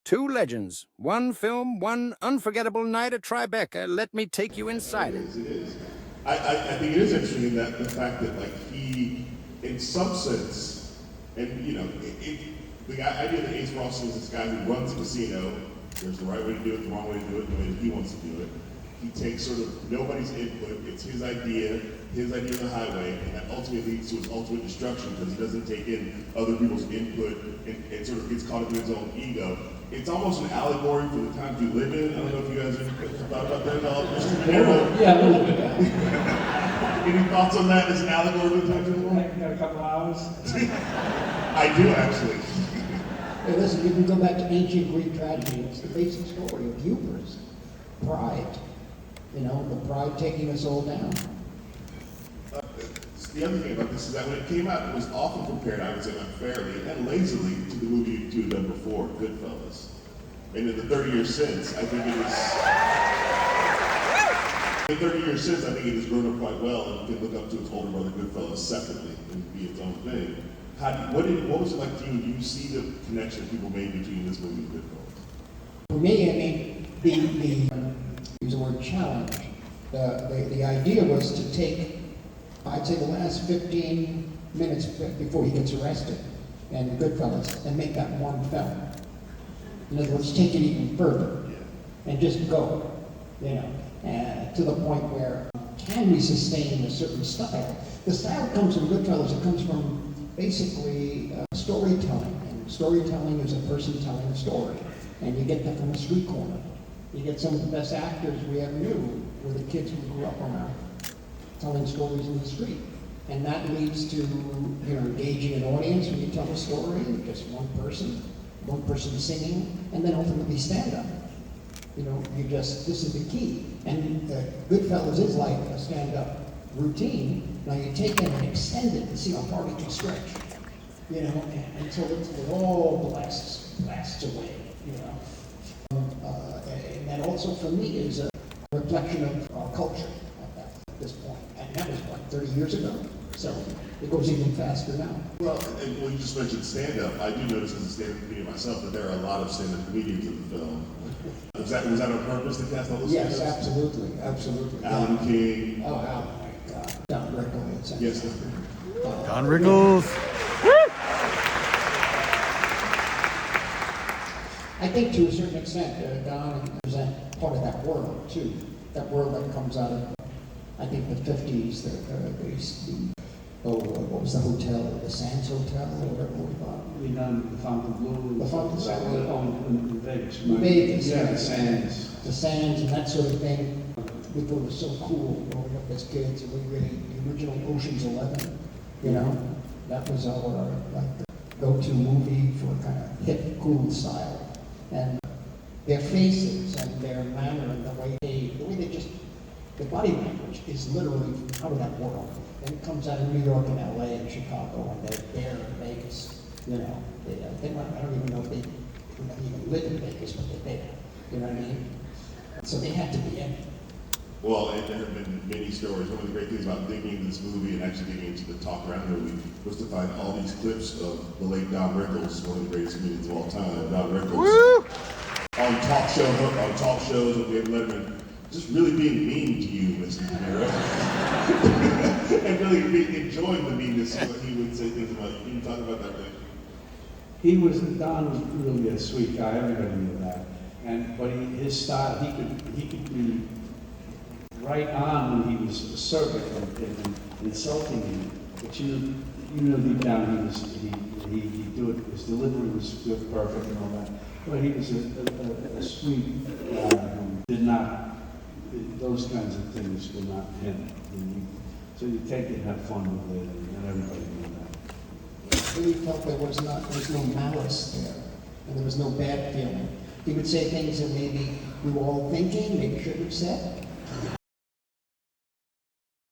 Two legends, one film, one unforgettable night at Tribeca. Let me take you inside it. It is. I think it is interesting in that the fact that like he, in some sense, and you know, the idea that Ace Ross is this guy who runs a casino. There's the right way to do it, the wrong way to do it, the way that he wants to do it. He takes sort of nobody's input. It's his idea of the highway, and that ultimately leads to his ultimate destruction because he doesn't take in other people's input and sort of gets caught up in his own ego. It's almost an allegory for the times we live in. I don't know if you guys have thought about that at all. Mr. Niro. Yeah, a little bit. Any thoughts on that as an allegory for the times we live in? Got a couple hours? I do, actually. Hey, listen, you can go back to ancient Greek tragedy. It's the basic story of hubris, pride. You know, the pride taking us all down. The other thing about this is that when it came out, it was often compared, I would say unfairly and lazily, to the movie you two had done before, Goodfellas. And in the 30 years since, I think it has grown up quite well and can look up to its older brother Goodfellas separately and be its own thing. What was it like to you? Do you see the connection people made between this movie and Goodfellas? For me, I mean, use the word challenge. The idea was to take, I'd say, the last 15 minutes before he gets arrested and Goodfellas and make that one film. In other words, take it even further and just go, you know, to the point where can we sustain a certain style? The style comes from Goodfellas. It comes from basically storytelling. And storytelling is a person telling a story. And you get that from a street corner. You get some of the best actors we ever knew were the kids who grew up around telling stories in the street. And that leads to, you know, engaging an audience when you tell a story, just one person singing, and then ultimately stand up. You know, this is the key. And Goodfellas is like a stand-up routine. Now you take it and extend it to see how far we can stretch. You know, until it all blasts away, you know. And that also for me is a reflection of our culture at this point. And that was what, 30 years ago? So it goes even faster now. Well, and when you just mentioned stand-up, I do notice as a stand-up comedian myself that there are a lot of stand-up comedians in the film. Was that on purpose to cast all those Yes, stand-ups? absolutely. Alan King. Oh, my God. Don Rickles. Yes. Don Rickles. I think to a certain extent, Don represents part of that world too. That world that comes out of, I think, the 50s. What was the hotel? The Sands Hotel, or whatever we thought. We done the Fontainebleau. The Fontainebleau. In Vegas. Vegas. Yeah, the Sands. The Sands and that sort of thing. We thought it was so cool growing up as kids. And we really, the original Ocean's 11, you know, that was our go-to movie for kind of hip, cool style. And their faces and their manner and the way they just, the body language is literally out of that world. And it comes out of New York and LA and Chicago, and they're there in Vegas. You know, I don't even know if they even live in Vegas, but they're there. You know what I mean? So they had to be in it. Well, and there have been many stories. One of the great things about digging into this movie and actually digging into the talk around the movie was to find all these clips of the late Don Rickles, one of the greatest comedians of all time, Don Rickles, Woo! on talk shows with David Letterman, just really being mean to you, Mr. Niro, and really enjoying the meanness of what he would say things about you. Can you talk about that, right? Don was really a sweet guy. Everybody knew that. But his style, he could be right on when he was assertive and insulting you. But you know deep down he do it. His delivery was perfect and all that. But he was a sweet guy who did not. Those kinds of things were not him. So you take it and have fun with it, and everybody knew that. I really felt there was no malice there, and there was no bad feeling. He would say things that maybe we were all thinking, maybe should have said.